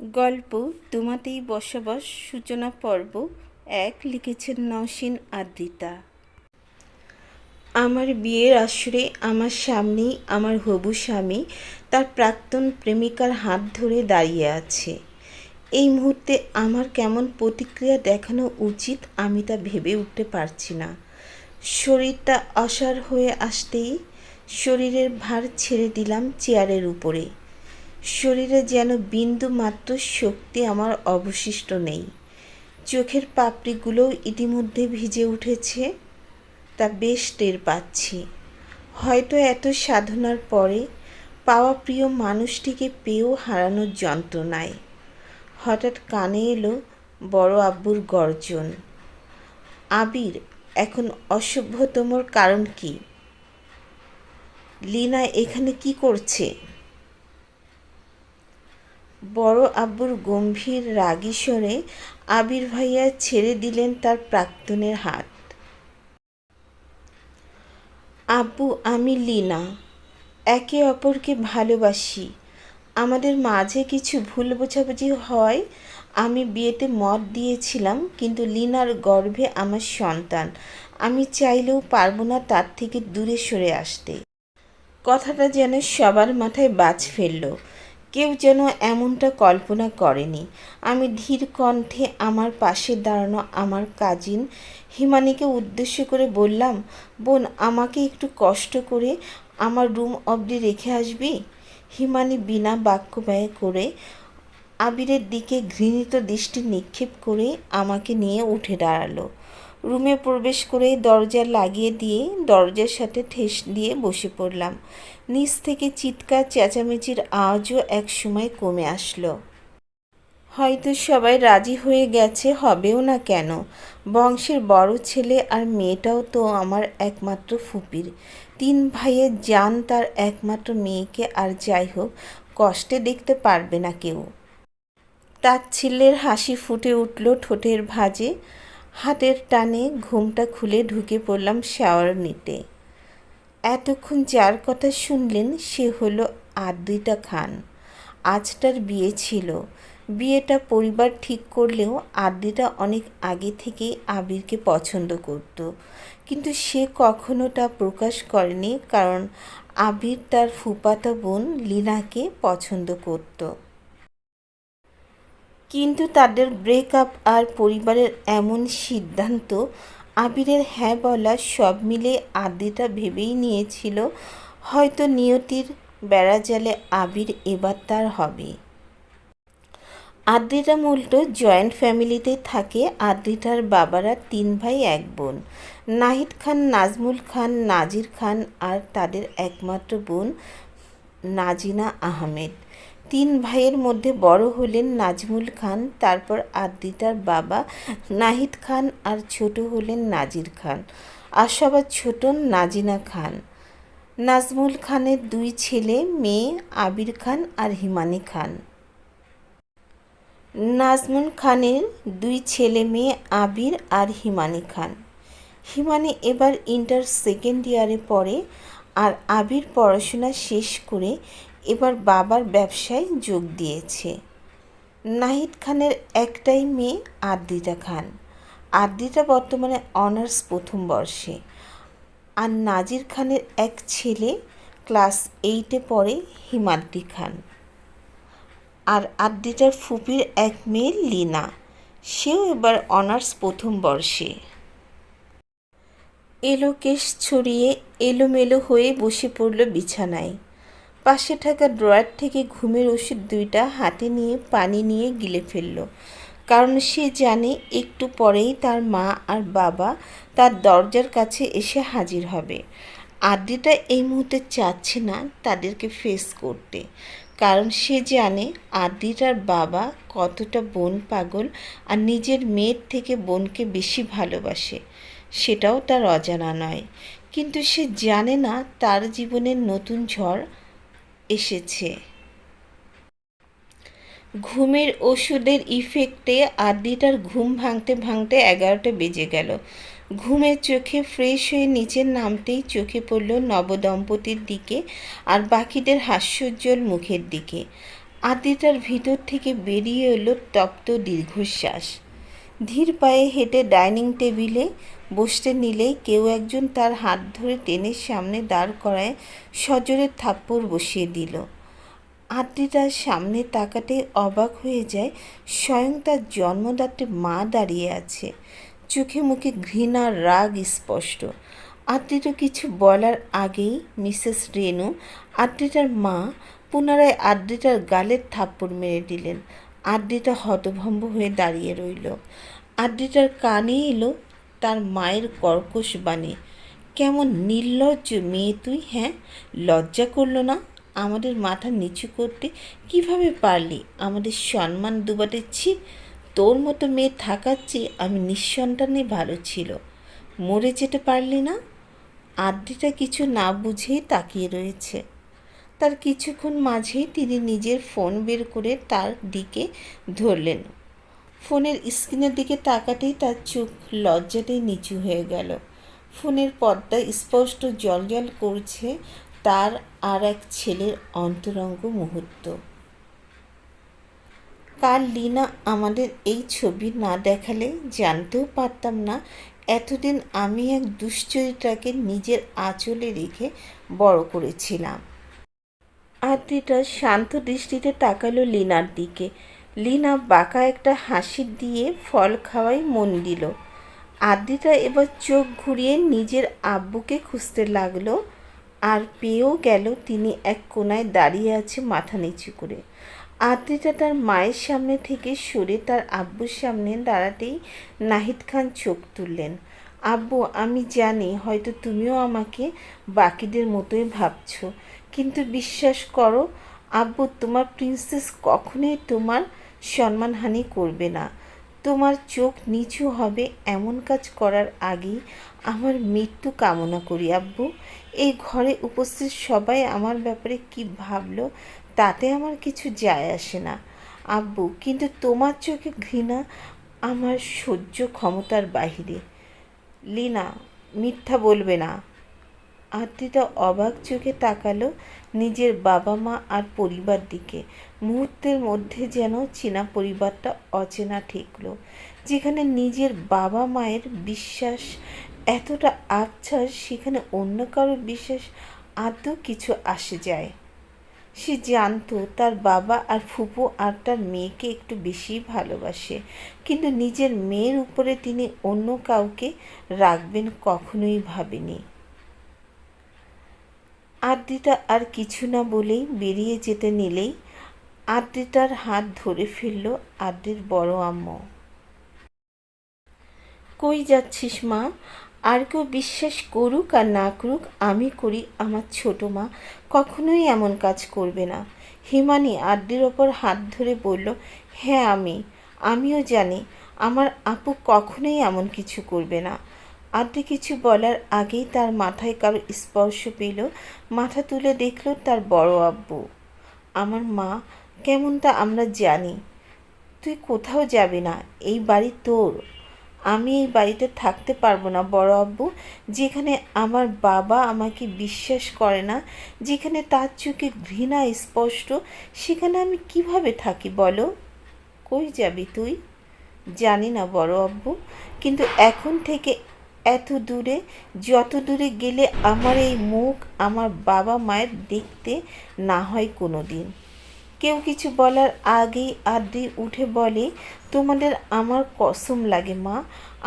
গল্প তোমাতেই বসবাস সূচনা পর্ব ১ লিখেছেন নওশীন আদ্রিতা। আমার বিয়ের আসরে আমার সামনেই আমার হবু স্বামী তার প্রাক্তন প্রেমিকার হাত ধরে দাঁড়িয়ে আছে। এই মুহূর্তে আমার কেমন প্রতিক্রিয়া দেখানো উচিত আমি তা ভেবে উঠতে পারছি না। শরীরটা অসাড় হয়ে আসতেই শরীরের ভার ছেড়ে দিলাম চেয়ারের উপরে। শরীরে যেন বিন্দু মাত্র শক্তি আমার অবশিষ্ট নেই। চোখের পাপড়িগুলোও ইতিমধ্যে ভিজে উঠেছে, তা বেশ টের পাচ্ছি। হয়তো এত সাধনার পরে পাওয়া প্রিয় মানুষটিকে পেয়েও হারানোর যন্ত্রণায়। হঠাৎ কানে এলো বড় আব্বুর গর্জন। আবির, এখন অসভ্যতমর কারণ কি? লীনা এখানে কি করছে? বড় আব্বুর গম্ভীর রাগী স্বরে আবির ভাইয়া ছেড়ে দিলেন তার প্রাক্তনের হাত। আব্বু, আমি লীনা, একে অপরকে ভালোবাসি। আমাদের মাঝে কিছু ভুল বোঝাবুঝি হয়। আমি বিয়েতে মত দিয়েছিলাম, কিন্তু লীনার গর্ভে আমার সন্তান। আমি চাইলেও পারবো না তার থেকে দূরে সরে আসতে। কথাটা যেন সবার মাথায় বাজ ফেলল। কেউ যেন এমনটা কল্পনা করেনি। আমি ধীর কণ্ঠে আমার পাশে দাঁড়ানো আমার কাজিন হিমানিকে উদ্দেশ্য করে বললাম, বোন, আমাকে একটু কষ্ট করে আমার রুম অবধি রেখে আসবি? হিমানি বিনা বাক্য ব্যয় করে আবিরের দিকে ঘৃণিত দৃষ্টি নিক্ষেপ করে আমাকে নিয়ে উঠে দাঁড়ালো। রুমে প্রবেশ করেই দরজা লাগিয়ে দিয়ে দরজার সাথে ঠেস দিয়ে বসে পড়লাম। নিচ থেকে চিৎকার চেঁচামেচির আওয়াজও এক সময় কমে আসলো। হয়তো সবাই রাজি হয়ে গেছে, হবেও না কেন? বংশের বড় ছেলে আর মেয়েটাও তো আমার একমাত্র ফুপির। 3 ভাইয়ের জান তার একমাত্র মেয়েকে, আর যাই হোক, কষ্টে দেখতে পারবে না কেউ। তাচ্ছিল্যের হাসি ফুটে উঠল ঠোঁটের ভাঁজে। হাতের টানে ঘুমটা খুলে ঢুকে পড়লাম শাওয়ার নিতে। এতক্ষণ যার কথা শুনলেন সে হলো আদ্রিতা খান। আজ তার বিয়ে ছিল। বিয়েটা পরিবার ঠিক করলেও আদ্রিতা অনেক আগে থেকেই আবিরকে পছন্দ করত, কিন্তু সে কখনো তা প্রকাশ করেনি, কারণ আবির তার ফুফাতো বোন লীনাকে পছন্দ করত। কিন্তু তাদের ব্রেকআপ আর পরিবারের এমন সিদ্ধান্ত, আবিরের হ্যাঁ বলা, সব মিলে আদ্রিতা ভেবেই নিয়েছিল হয়তো নিয়তির বেড়াজালে আবির এবার তার হবে। আদ্রিতা মূলত জয়েন্ট ফ্যামিলিতে থাকে। আদ্রিতার বাবারা 3 ভাই 1 বোন, নাহিদ খান, নাজমুল খান, নাজির খান আর তাদের একমাত্র বোন নাজিনা আহমেদ। 3 ভাইয়ের মধ্যে বড় হলেন নাজমুল খান, তারপর আদ্রিতার বাবা নাহিদ খান, আর ছোট হলেন নাজির খান, আর সবার ছোট নাজিনা খান। নাজমুল খানের 2 ছেলে মেয়ে, আবির খান আর হিমানি খান। নাজমুল খানের 2 ছেলে মেয়ে আবির আর হিমানি খান। হিমানি এবার ইন্টার সেকেন্ড ইয়ারে পড়ে, আর আবির পড়াশোনা শেষ করে এবার বাবার ব্যবসায় যোগ দিয়েছে। নাহিদ খানের একটাই মেয়ে আদ্রিতা খান। আদ্রিতা বর্তমানে অনার্স প্রথম বর্ষে। আর নাজির খানের এক ছেলে ক্লাস 8-এ পড়ে, হিমাদ্রি খান। আর আদ্রিতার ফুপির এক মেয়ে লীনা, সেও এবার অনার্স প্রথম বর্ষে। এলো কেশ ছড়িয়ে এলোমেলো হয়ে বসে পড়ল বিছানায়। পাশে থাকা ড্রয়ার থেকে ঘুমের ওষুধ 2টা হাতে নিয়ে পানি নিয়ে গিলে ফেলল, কারণ সে জানে একটু পরেই তার মা আর বাবা তার দরজার কাছে এসে হাজির হবে। আদ্রিতা এই মুহূর্তে চাচ্ছে না তাদেরকে ফেস করতে, কারণ সে জানে আদ্রিতার বাবা কতটা বোন পাগল আর নিজের মেয়ের থেকে বোনকে বেশি ভালোবাসে, সেটাও তার অজানা নয়। কিন্তু সে জানে না তার জীবনের নতুন ঝড় এসেছে। ঘুমের ওষুধের ইফেক্টে আদ্রিতার ঘুম ভাঙতে ভাঙতে 11টা বেজে গেল। ঘুমের চোখে ফ্রেশ হয়ে নিচে নামতেই চোখে পড়ল নবদম্পতির দিকে আর বাকিদের হাস্যোজ্জ্বল মুখের দিকে। আদ্রিতার ভিতর থেকে বেরিয়ে এলো তপ্ত দীর্ঘশ্বাস। ধীর পায়ে হেঁটে ডাইনিং টেবিলে বসতে নিলেই কেউ একজন তার হাত ধরে টেনে সামনে দাঁড় করায় সজোরে থাপ্পড় বসিয়ে দিল। আদ্রিতার সামনে তাকাতেই অবাক হয়ে যায়, স্বয়ং তার জন্মদাত্রী মা দাঁড়িয়ে আছে। চোখে মুখে ঘৃণা রাগ স্পষ্ট। আদ্রিতা কিছু বলার আগেই মিসেস রেনু, আদ্রিতার মা, পুনরায় আদ্রিতার গালের থাপ্পড় মেরে দিলেন। আদ্রিতা হতভম্ব হয়ে দাঁড়িয়ে রইল। আদ্রিতার কানে এলো তার মায়ের কর্কশ বাণী, কেমন নির্লজ্জ মেয়ে তুই, হ্যাঁ? লজ্জা করলো না আমাদের মাথা নিচু করতে? কিভাবে পারলি আমাদের সম্মান ডুবাতে? ছি, তোর মতো মেয়ে থাকার চেয়ে আমি নিঃসন্তানই ভালো ছিল। মরে যেতে পারলি না? আদ্রিতা কিছু না বুঝেই তাকিয়ে রয়েছে। তার কিছুক্ষণ মাঝেই তিনি নিজের ফোন বের করে তার দিকে ধরলেন। ফোনের স্ক্রিনের দিকে তাকাতেই তার চোখ লজ্জাতেই নিচু হয়ে গেল। ফোনের পর্দায় স্পষ্ট জ্বলজ্বল করছে তার আর এক ছেলের অন্তরঙ্গ মুহূর্ত। কাল লীনা আমাদের এই ছবি না দেখালে জানতেও পারতাম না এতদিন আমি এক দুশ্চরিত্রাকে নিজের আঁচলে রেখে বড় করেছিলাম। আদ্রিতা শান্ত দৃষ্টিতে তাকালো লীনার দিকে। লীনা বাঁকা একটা হাসি দিয়ে ফল খাওয়াই মন দিল। আদ্রিতা এবার চোখ ঘুরিয়ে নিজের আব্বুকে খুঁজতে লাগলো, আর পেয়েও গেল। তিনি এক কোনায় দাঁড়িয়ে আছে মাথা নিচু করে। আদ্রিতা তার মায়ের সামনে থেকে সরে তার আব্বুর সামনে দাঁড়াতেই নাহিদ খান চোখ তুললেন। আব্বু, আমি জানি হয়তো তুমিও আমাকে বাকিদের মতোই ভাবছো, কিন্তু বিশ্বাস করো আব্বু, তোমার প্রিন্সেস কখনোই তোমার সম্মানহানি করবে না। তোমার চোখ নিচু হবে এমন কাজ করার আগেই আমার মৃত্যু কামনা করি আব্বু। এই ঘরে উপস্থিত সবাই আমার ব্যাপারে কি ভাবলো তাতে আমার কিছু যায় আসে না আব্বু, কিন্তু তোমার চোখে ঘৃণা আমার সহ্য ক্ষমতার বাহিরে। লীনা, মিথ্যা বলবে না। আদ্রিতা অবাক চোখে তাকালো নিজের বাবা মা আর পরিবার দিকে। মুহূর্তের মধ্যে যেন চেনা পরিবারটা অচেনা ঠেকলো। যেখানে নিজের বাবা মায়ের বিশ্বাস এতটা আচ্ছাস, সেখানে অন্য কারোর বিশ্বাস আদৌ কিছু আসে যায়। সে জানতো তার বাবা আর ফুপু আর তার মেয়েকে একটু বেশিই ভালোবাসে, কিন্তু নিজের মেয়ের উপরে তিনি অন্য কাউকে রাখবেন কখনোই ভাবেনি। আদ্রিতা আর কিছু না বলেই বেরিয়ে যেতে নিলেই আদ্রিতার হাত ধরে ফেলল আদ্রির বড় আম্মু। কই যাচ্ছিস মা? আর কেউ বিশ্বাস করুক আর না করুক, আমি করি। আমার ছোট মা কখনোই এমন কাজ করবে না। হিমানি আদ্রির ওপর হাত ধরে বলল, হ্যাঁ আমিও জানি আমার আপু কখনোই এমন কিছু করবে না। আদ্রি কিছু বলার আগেই তার মাথায় কারো স্পর্শ পেল। মাথা তুলে দেখল তার বড় আব্বু। আমার মা কেমন তা আমরা জানি। তুই কোথাও যাবি না, এই বাড়ি তোর। আমি এই বাড়িতে থাকতে পারবো না বড় আব্বু। যেখানে আমার বাবা আমাকে বিশ্বাস করে না, যেখানে তার চোখে ঘৃণা স্পষ্ট, সেখানে আমি কিভাবে থাকি বলো? কই যাবি তুই? জানি না বড় আব্বু, কিন্তু এখন থেকে এত দূরে, যত দূরে গেলে আমার এই মুখ আমার বাবা মায়ের দেখতে না হয় কোনো দিন। কেউ কিছু বলার আগেই আদ্রি উঠে বলে, তোমাদের আমার কসম লাগে মা,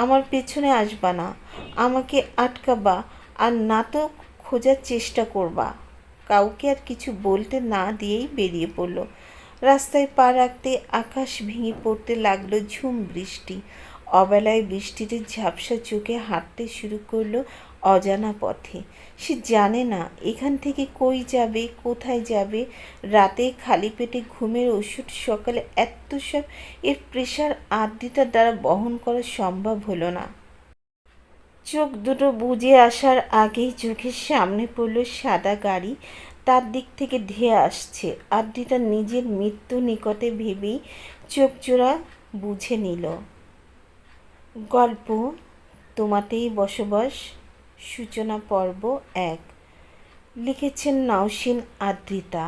আমার পেছনে আসবা না, আমাকে আটকাবা আর না তো খোঁজার চেষ্টা করবা। কাউকে আর কিছু বলতে না দিয়েই বেরিয়ে পড়ল। রাস্তায় পা রাখতে আকাশ ভেঙে পড়তে লাগলো ঝুম বৃষ্টি। অবেলায় বৃষ্টিতে ঝাপসা চোখে হাঁটতে শুরু করলো অজানা পথে। সে জানে না এখান থেকে কই যাবে, কোথায় যাবে। রাতে খালি পেটে ঘুমের ওষুধ, সকালে এত সব, এর প্রেশার আদ্রিতার দ্বারা বহন করা সম্ভব হলো না। চোখ দুটো বুজে আসার আগেই চোখের সামনে পড়ল সাদা গাড়ি, তার দিক থেকে ধেয়ে আসছে। আদ্রিতা নিজের মৃত্যু নিকটে ভেবেই চোখ জোড়া বুঝে নিল। গল্প তোমাতেই বসবাস, সূচনা পর্ব 1। লিখেছেন নওশীন আদ্রিতা।